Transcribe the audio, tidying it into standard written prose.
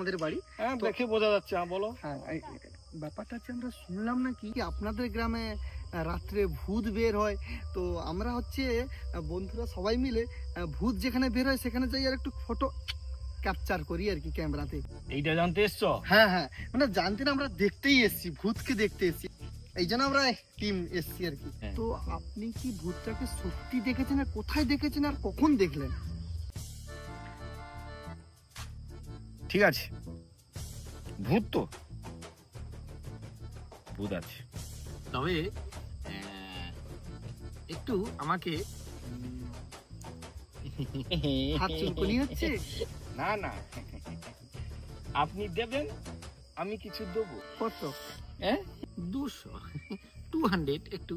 আমাদের বাড়ি। হ্যাঁ দেখে বোঝা যাচ্ছে। বলো। হ্যাঁ, ব্যাপারটা হচ্ছে আমরা শুনলাম নাকি আপনাদের গ্রামে রাত্রে ভূত বের হয়, তো আমরা হচ্ছে বন্ধুরা সবাই মিলে ভূত যেখানে বের হয় সেখানে যাই আর একটু ফটো ক্যাপচার করি আর কি ক্যামেরাতে। এইটা জানতে এসছো? হ্যাঁ হ্যাঁ, মানে জানতে না, আমরা দেখতেই এসছি, ভূতকে দেখতে এসছি, এই জন্য আমরা টিম এসছি আর কি। তো আপনি কি ভূতটাকে সত্যি দেখেছেন, আর কোথায় দেখেছেন, আর কখন দেখলেন? ঠিক আছে, ভূত তো ভূত আছে, তবে একটু আমাকে হাত চুলকুনি হচ্ছে? না না, আপনি দেবেন, আমি কিছু দেবো। কত? 200 200 একটু